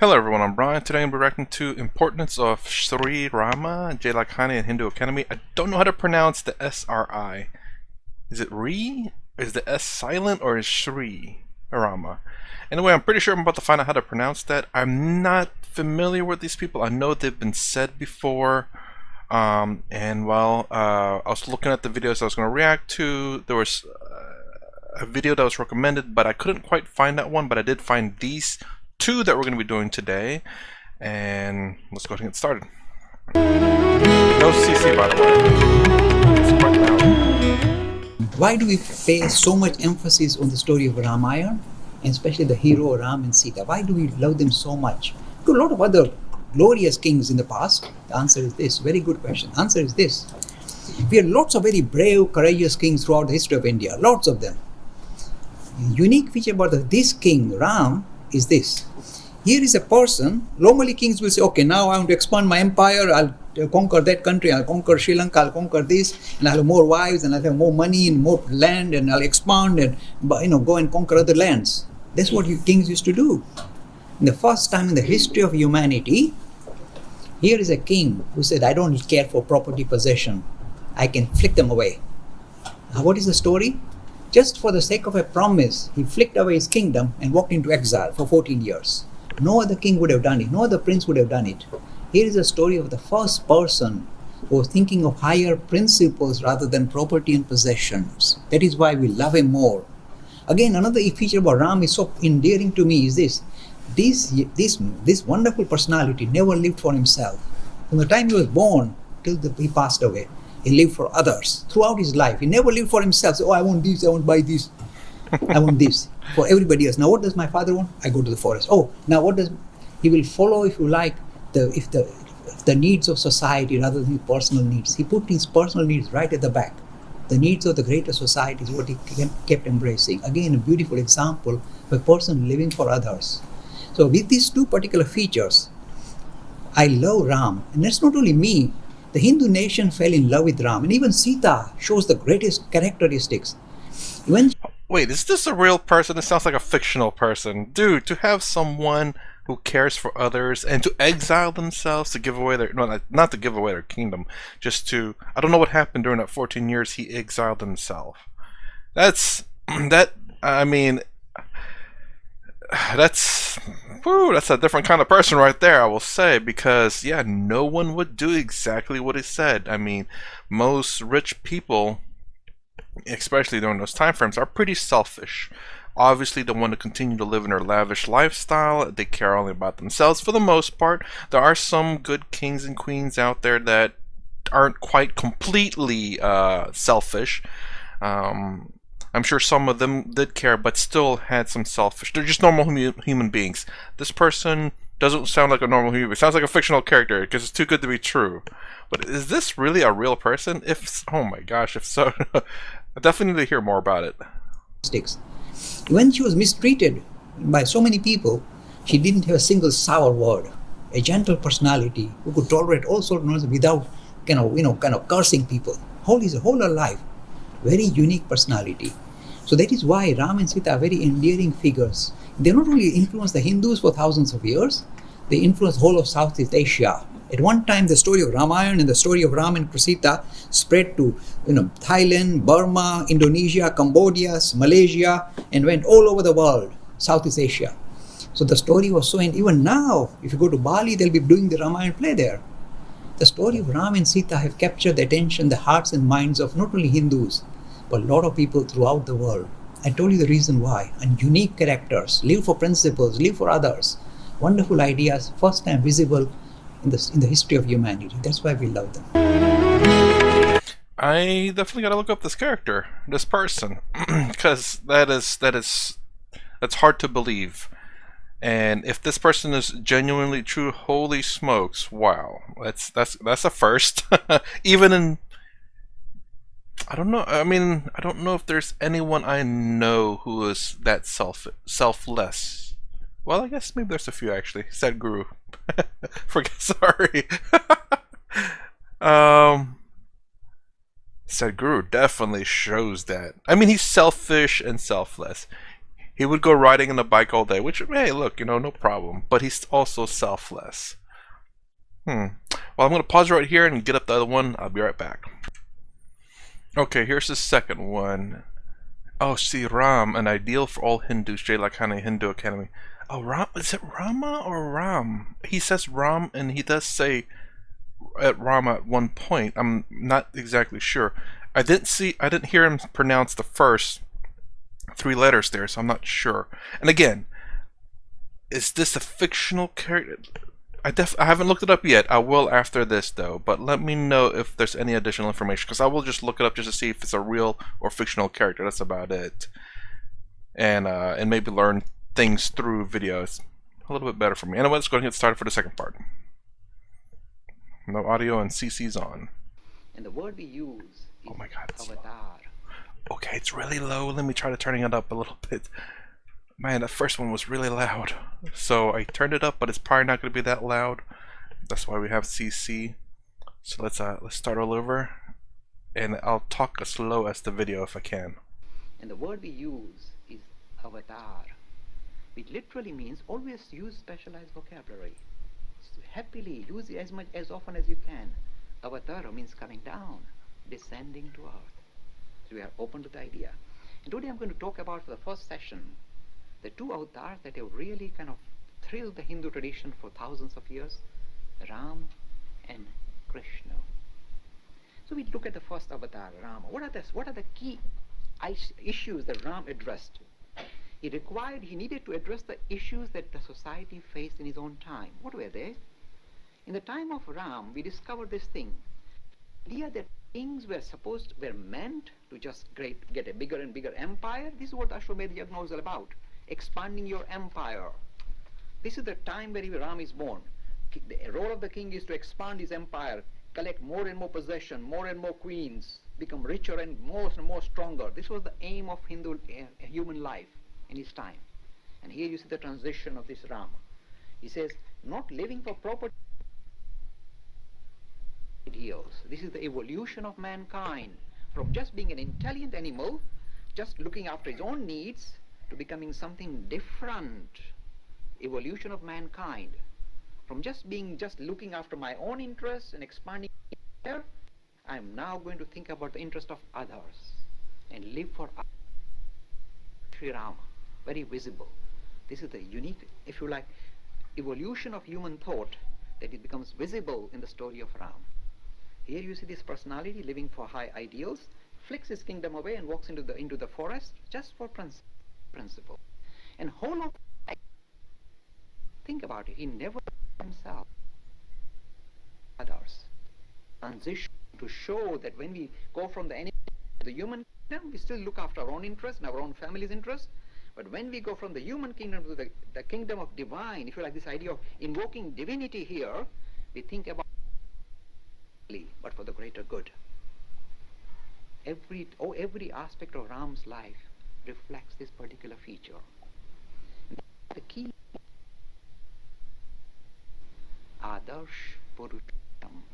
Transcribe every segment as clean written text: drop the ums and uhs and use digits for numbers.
Hello everyone, I'm Brian. Today I'm reacting to Importance of Sri Rama, J. Lakhani and Hindu Academy. I don't know how to pronounce the S-R-I. Is it Re? Is the S silent or is Sri Rama? Anyway, I'm pretty sure I'm about to find out how to pronounce that. I'm not familiar with these people. I know they've been said before. I was looking at the videos I was going to react to. There was a video that was recommended, but I couldn't quite find that one, but I did find these two that we're going to be doing today, and let's go ahead and get started. No CC, by the way. It's quite loud. Why do we pay so much emphasis on the story of Ramayana, and especially the hero Ram and Sita? Why do we love them so much? To a lot of other glorious kings in the past, the answer is this. Very good question. The answer is this. We have lots of very brave, courageous kings throughout the history of India. Lots of them. The unique feature about this king, Ram, is this. Here is a person. Normally kings will say, okay, now I want to expand my empire, I'll conquer that country, I'll conquer Sri Lanka, I'll conquer this, and I'll have more wives, and I'll have more money and more land, and I'll expand and go and conquer other lands. That's what kings used to do. In the first time in the history of humanity, here is a king who said, I don't care for property possession. I can flick them away. Now what is the story? Just for the sake of a promise, he flicked away his kingdom and walked into exile for 14 years. No other king would have done it. No other prince would have done it. Here is a story of the first person who was thinking of higher principles rather than property and possessions. That is why we love him more. Again, another feature about Ram is so endearing to me is this. This wonderful personality never lived for himself. From the time he was born till he passed away, he lived for others throughout his life. He never lived for himself. So, I want this, I want to buy this, I want this. For everybody else. Now what does my father want? I go to the forest. Oh, now what does he will follow, if you like, the needs of society rather than his personal needs. He put his personal needs right at the back. The needs of the greater society is what he kept embracing. Again, a beautiful example of a person living for others. So with these two particular features, I love Ram. And that's not only me. The Hindu nation fell in love with Ram. And even Sita shows the greatest characteristics. Wait, is this a real person? It sounds like a fictional person. Dude, to have someone who cares for others and to exile themselves to give away their... No, not to give away their kingdom. Just to... I don't know what happened during that 14 years he exiled himself. That's... I mean... That's a different kind of person right there, I will say, because, yeah, no one would do exactly what he said. I mean, most rich people, especially during those time frames, are pretty selfish. Obviously, they want to continue to live in their lavish lifestyle. They care only about themselves for the most part. There are some good kings and queens out there that aren't quite completely selfish. I'm sure some of them did care, but still had some selfish. They're just normal human beings. This person doesn't sound like a normal human. It sounds like a fictional character because it's too good to be true. But is this really a real person? If oh my gosh, if so, I definitely need to hear more about it. When she was mistreated by so many people, she didn't have a single sour word. A gentle personality who could tolerate all sorts of noise without kind of cursing people. Whole her life. Very unique personality. So that is why Ram and Sita are very endearing figures. They not only influenced the Hindus for thousands of years, they influenced the whole of Southeast Asia. At one time, the story of Ramayana and the story of Ram and Sita spread to Thailand, Burma, Indonesia, Cambodia, Malaysia, and went all over the world, Southeast Asia. So the story was so, and even now, if you go to Bali, they'll be doing the Ramayana play there. The story of Ram and Sita have captured the attention, the hearts and minds of not only Hindus, but a lot of people throughout the world. I told you the reason why. And unique characters, live for principles, live for others. Wonderful ideas, first time visible in the history of humanity. That's why we love them. I definitely gotta look up this character, this person, because that's hard to believe. And if this person is genuinely true, holy smokes, wow, that's a first. Even in, I don't know. I mean, I don't know if there's anyone I know who is that selfless. Well, I guess maybe there's a few actually. Sadhguru. Sorry. Sadhguru definitely shows that. I mean, he's selfish and selfless. He would go riding in a bike all day, which, hey, look, no problem. But he's also selfless. Well, I'm going to pause right here and get up the other one. I'll be right back. Okay, here's the second one. Oh, see, Ram, an ideal for all Hindus, J. Lakhani, Hindu Academy. Oh, Ram, is it Rama or Ram? He says Ram, and he does say at Rama at one point. I'm not exactly sure. I didn't hear him pronounce the first 3 letters there, so I'm not sure. And again, is this a fictional character? I haven't looked it up yet. I will after this though. But let me know if there's any additional information, because I will just look it up just to see if it's a real or fictional character. That's about it. And maybe learn things through videos a little bit better for me. Anyway, let's go ahead and get started for the second part. No audio and CC's on. And the word we use is Oh my God, avatar. Okay, it's really low. Let me try turning it up a little bit. Man, that first one was really loud. So I turned it up, but it's probably not going to be that loud. That's why we have CC. So let's start all over, and I'll talk as slow as the video if I can. And the word we use is avatar. It literally means always use specialized vocabulary. Happily use it as often as you can. Avatar means coming down, descending to earth. So we are open to the idea. And today I'm going to talk about, for the first session, the 2 avatars that have really kind of thrilled the Hindu tradition for thousands of years, Ram and Krishna. So we look at the first avatar, Rama. What are the key issues that Ram addressed? He needed to address the issues that the society faced in his own time. What were they? In the time of Ram, we discovered this thing. The idea that kings were meant to just get a bigger and bigger empire. This is what Ashwamedh Yagna is all about. Expanding your empire. This is the time where Ram is born. The role of the king is to expand his empire, collect more and more possession, more and more queens, become richer and more stronger. This was the aim of Hindu human life in his time. And here you see the transition of this Rama. He says, not living for property ideals. This is the evolution of mankind from just being an intelligent animal, just looking after his own needs, to becoming something different. Evolution of mankind. From just looking after my own interests and expanding there, I am now going to think about the interest of others and live for others. Sri Rama, very visible. This is the unique, if you like, evolution of human thought, that it becomes visible in the story of Ram. Here you see this personality living for high ideals, flicks his kingdom away and walks into the forest just for principle. And whole of think about it, he never himself others. Transition to show that when we go from the enemy to the human kingdom, we still look after our own interests and our own family's interests. But when we go from the human kingdom to the kingdom of divine, if you like, this idea of invoking divinity here, we think about but for the greater good. Every aspect of Ram's life reflects this particular feature. The key Adarsh Purusham,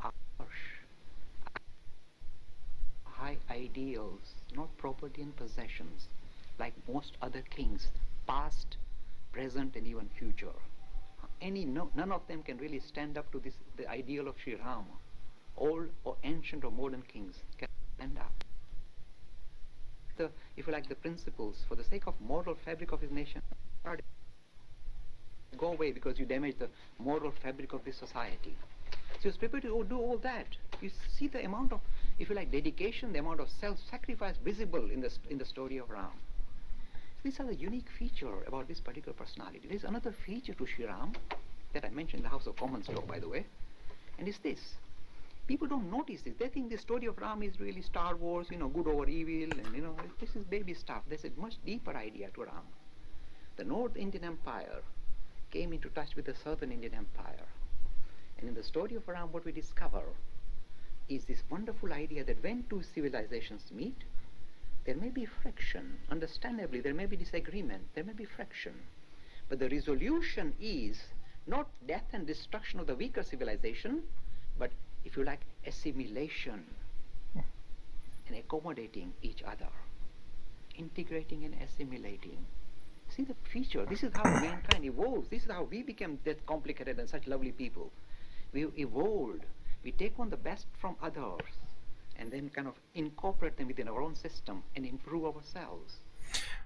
Adarsh, high ideals, not property and possessions, like most other kings, past, present, and even future. None of them can really stand up to the ideal of Sri Rama. Old or ancient or modern kings can stand up. If you like, the principles for the sake of moral fabric of his nation go away because you damage the moral fabric of this society. So he was prepared to do all that. You see the amount of, if you like, dedication, the amount of self-sacrifice visible in the story of Ram. So these are the unique feature about this particular personality. There is another feature to Sri Ram that I mentioned in the House of Commons talk, by the way, and it's this. People don't notice this. They think the story of Ram is really Star Wars, good over evil, and this is baby stuff. There's a much deeper idea to Ram. The North Indian Empire came into touch with the Southern Indian Empire. And in the story of Ram, what we discover is this wonderful idea that when 2 civilizations meet, there may be friction. Understandably, there may be disagreement, there may be friction. But the resolution is not death and destruction of the weaker civilization, but, if you like, assimilation and accommodating each other, integrating and assimilating. See the feature. This is how mankind evolves. This is how we became that complicated and such lovely people. We evolved. We take on the best from others and then kind of incorporate them within our own system and improve ourselves.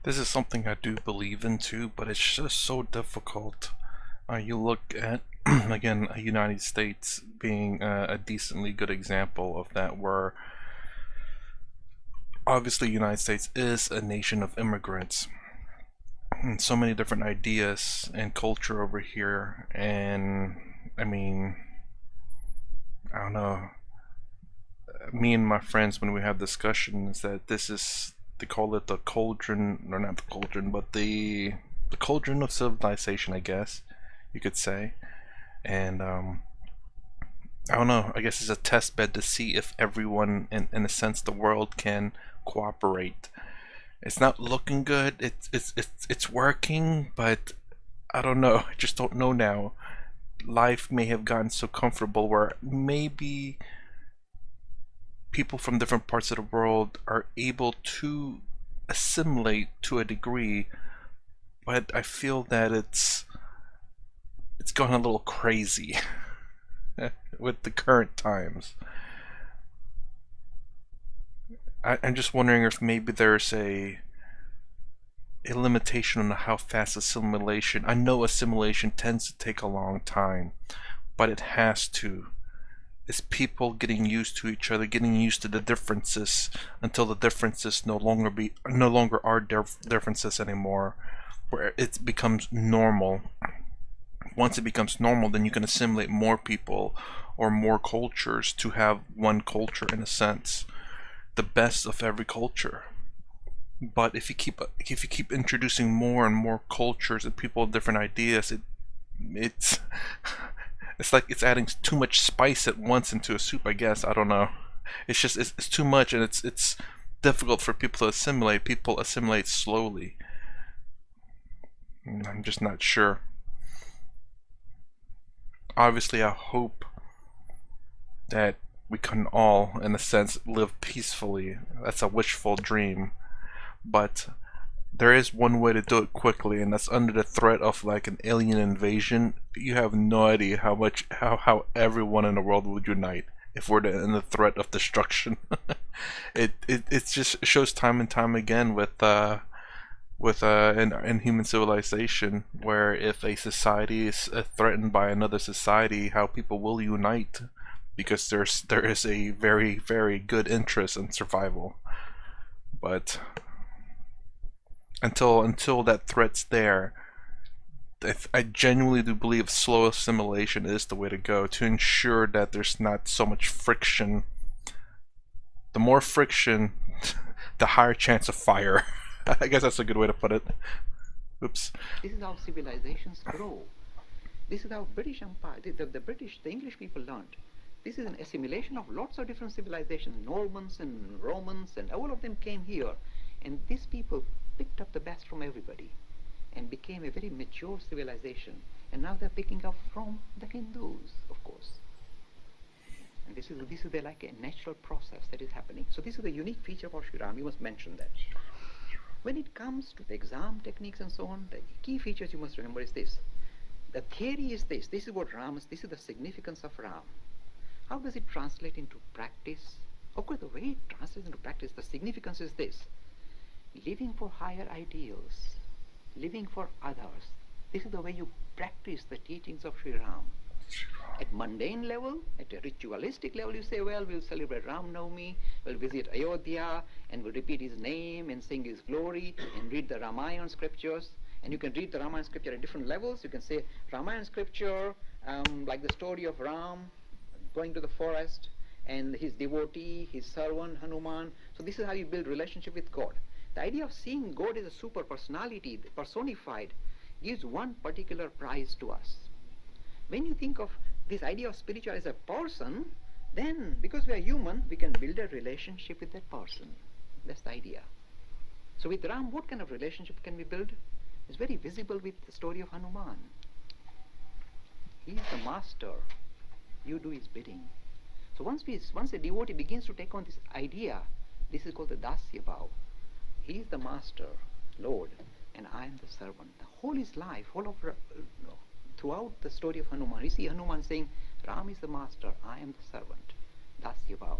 This is something I do believe in too, but it's just so difficult. You look at, again, United States being a decently good example of that, where obviously United States is a nation of immigrants. And so many different ideas and culture over here, and I mean, I don't know, me and my friends, when we have discussions, that this is, they call it the cauldron, or not the cauldron, but the cauldron of civilization, I guess you could say. And I don't know, I guess it's a test bed to see if everyone in a sense the world can cooperate. It's not looking good, it's working, but I don't know, I just don't know now. Life may have gotten so comfortable where maybe people from different parts of the world are able to assimilate to a degree, but I feel that it's gone a little crazy with the current times. I'm just wondering if maybe there's a limitation on how fast assimilation. I know assimilation tends to take a long time, but it has to. It's people getting used to each other, getting used to the differences until the differences no longer are differences anymore, where it becomes normal. Once it becomes normal, then you can assimilate more people or more cultures to have one culture, in a sense, the best of every culture. But if you keep introducing more and more cultures and people with different ideas, it's it's like it's adding too much spice at once into a soup, I guess. I don't know. It's just it's too much, and it's difficult for people to assimilate. People assimilate slowly. I'm just not sure. Obviously, I hope that we can all, in a sense, live peacefully. That's a wishful dream. But there is one way to do it quickly, and that's under the threat of like an alien invasion. You have no idea how everyone in the world would unite if we're in the threat of destruction. It just shows time and time again in human civilization, where if a society is threatened by another society, how people will unite, because there is a very, very good interest in survival. But until that threat's there, I genuinely do believe slow assimilation is the way to go, to ensure that there's not so much friction. The more friction, the higher chance of fire. I guess that's a good way to put it. Oops. This is how civilizations grow. This is how British Empire, the English people learned. This is an assimilation of lots of different civilizations, Normans and Romans, and all of them came here. And these people picked up the best from everybody and became a very mature civilization. And now they're picking up from the Hindus, of course. And this is like a natural process that is happening. So this is the unique feature of Sri Ram. You must mention that. When it comes to the exam techniques and so on, the key features you must remember is this. The theory is this. This is what this is the significance of Ram. How does it translate into practice? Of course, the way it translates into practice, the significance is this. Living for higher ideals, living for others. This is the way you practice the teachings of Sri Ram. At mundane level, at a ritualistic level, you say, well, we'll celebrate Ram Navami, we'll visit Ayodhya, and we'll repeat his name and sing his glory, and read the Ramayana scriptures. And you can read the Ramayana scripture at different levels. You can say Ramayana scripture, like the story of Ram going to the forest, and his devotee, his servant, Hanuman. So this is how you build relationship with God. The idea of seeing God as a super personality, personified, gives one particular prize to us. When you think of this idea of spiritual as a person, then because we are human, we can build a relationship with that person. That's the idea. So with Ram, what kind of relationship can we build? It's very visible with the story of Hanuman. He is the master. You do his bidding. So once a devotee begins to take on this idea, this is called the Dasya Bhav. He is the master, Lord. and I am the servant. The whole his life, throughout the story of Hanuman, you see Hanuman saying, Ram is the master, I am the servant. Dasya bhav.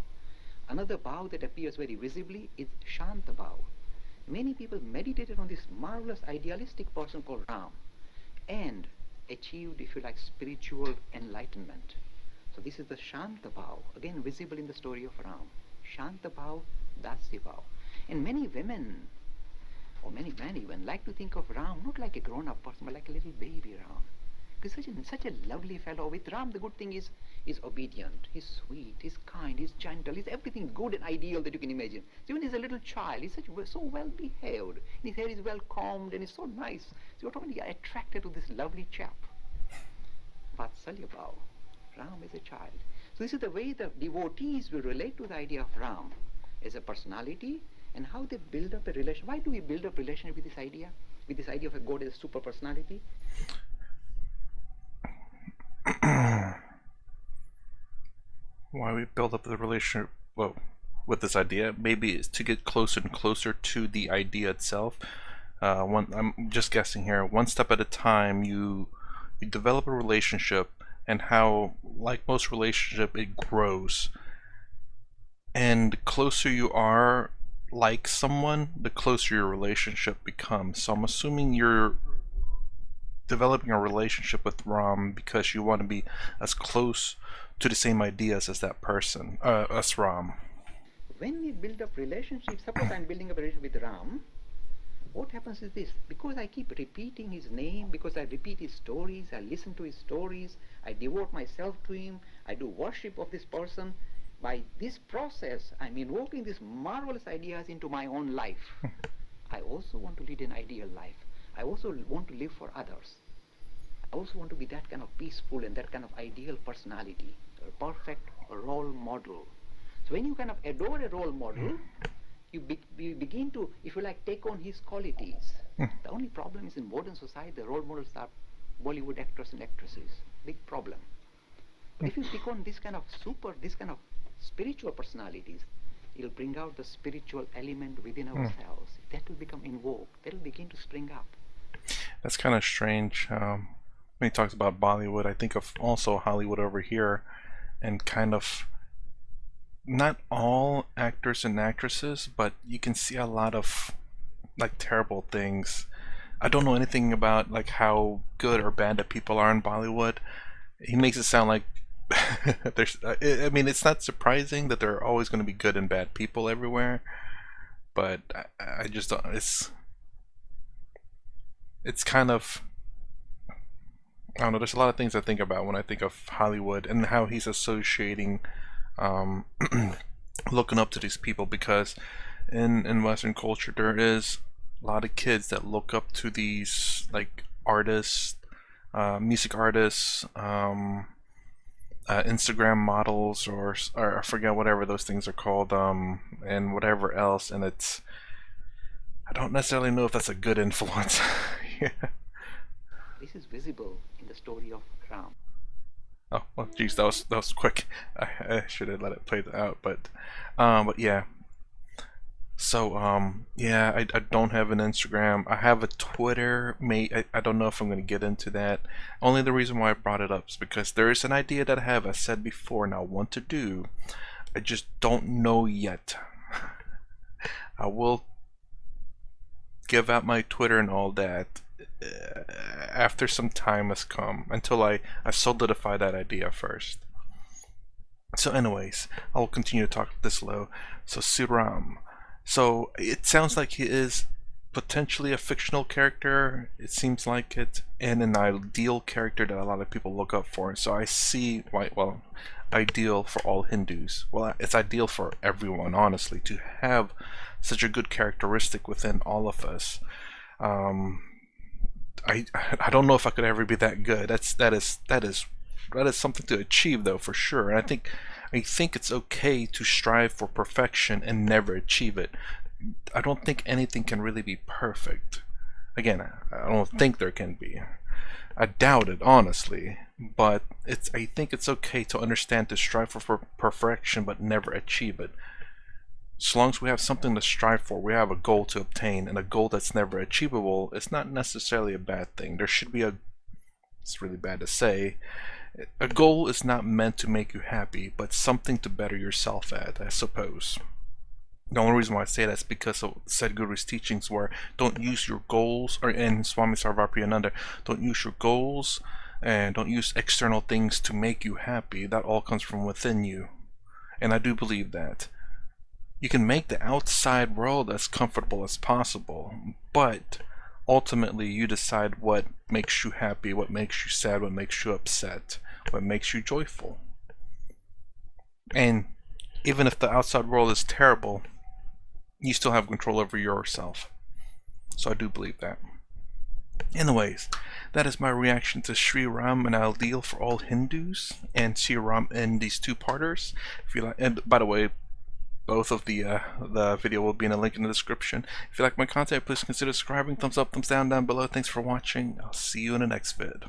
Another bhav that appears very visibly is Shanta bhav. Many people meditated on this marvelous idealistic person called Ram and achieved, if you like, spiritual enlightenment. So this is the Shanta bhav, again visible in the story of Ram. Shanta bhav, Dasya bhav. And many women, or many men even, like to think of Ram not like a grown-up person, but like a little baby Ram. Because such a lovely fellow. With Ram, the good thing is obedient, he's sweet, he's kind, he's gentle, he's everything good and ideal that you can imagine. So even as a little child, he's so well behaved, and his hair is well combed, and he's so nice. So you're totally attracted to this lovely chap. Vatsalya bhav, Ram is a child. So this is the way the devotees will relate to the idea of Ram as a personality, and how they build up a relation. Why do we build up relationship with this idea? With this idea of a God as a super personality? Why we build up the relationship, well, with this idea, maybe it's to get closer and closer to the idea itself. I'm just guessing here. One step at a time, you develop a relationship, and how, like most relationship, it grows. And the closer you are like someone, the closer your relationship becomes. So I'm assuming you're developing a relationship with Ram because you want to be as close to the same ideas as that person, as Ram. When we build up relationships, suppose I'm building up a relationship with Ram, what happens is this: because I keep repeating his name, because I repeat his stories, I listen to his stories, I devote myself to him, I do worship of this person, by this process I'm invoking these marvelous ideas into my own life. I also want to lead an ideal life. I also want to live for others. I also want to be that kind of peaceful and that kind of ideal personality, a perfect role model. So when you kind of adore a role model, you begin to, if you like, take on his qualities. The only problem is in modern society, the role models are Bollywood actors and actresses. Big problem. But if you take on this kind of spiritual personalities, it'll bring out the spiritual element within ourselves. That will become invoked. That will begin to spring up. That's kind of strange. When he talks about Bollywood, I think of also Hollywood over here, and kind of not all actors and actresses, but you can see a lot of like terrible things. I don't know anything about like how good or bad that people are in Bollywood. He makes it sound like there's. I mean, it's not surprising that there are always going to be good and bad people everywhere, but I just don't. It's kind of, I don't know. There's a lot of things I think about when I think of Hollywood and how he's associating, looking up to these people, because in Western culture there is a lot of kids that look up to these like artists, music artists, Instagram models, or I forget whatever those things are called, and whatever else, and I don't necessarily know if that's a good influence. Yeah. This is visible in the story of Ram. Oh well, geez, that was quick. I should have let it play out, but yeah. So yeah, I don't have an Instagram. I have a Twitter. I don't know if I'm gonna get into that. Only the reason why I brought it up is because there is an idea that I have, I said before, and I want to do. I just don't know yet. I will give out my Twitter and all that after some time has come, until I solidify that idea first. So anyways, I will continue to talk this low. So Siram. So it sounds like he is potentially a fictional character. It seems like it, and an ideal character that a lot of people look up for. So I see why. Well, ideal for all Hindus. Well, it's ideal for everyone, honestly, to have such a good characteristic within all of us. I don't know if I could ever be that good. That is something to achieve, though, for sure. And I think it's okay to strive for perfection and never achieve it. I don't think anything can really be perfect. Again, I don't think there can be. I doubt it, honestly. But I think it's okay to understand, to strive for perfection but never achieve it. So long as we have something to strive for, we have a goal to obtain, and a goal that's never achievable, it's not necessarily a bad thing. There should be a, it's really bad to say, a goal is not meant to make you happy, but something to better yourself at, I suppose. The only reason why I say that is because of Sadhguru's teachings where don't use your goals, or in Swami Sarvapriyananda, don't use your goals and don't use external things to make you happy. That all comes from within you. And I do believe that. You can make the outside world as comfortable as possible, but ultimately you decide what makes you happy, what makes you sad, what makes you upset, what makes you joyful. And even if the outside world is terrible, you still have control over yourself. So I do believe that. Anyways, that is my reaction to Sri Ram, an ideal for all Hindus, and Sri Ram in these two-parters. If you like, and by the way, both of the video will be in a link in the description. If you like my content, please consider subscribing. Thumbs up, thumbs down below. Thanks for watching. I'll see you in the next vid.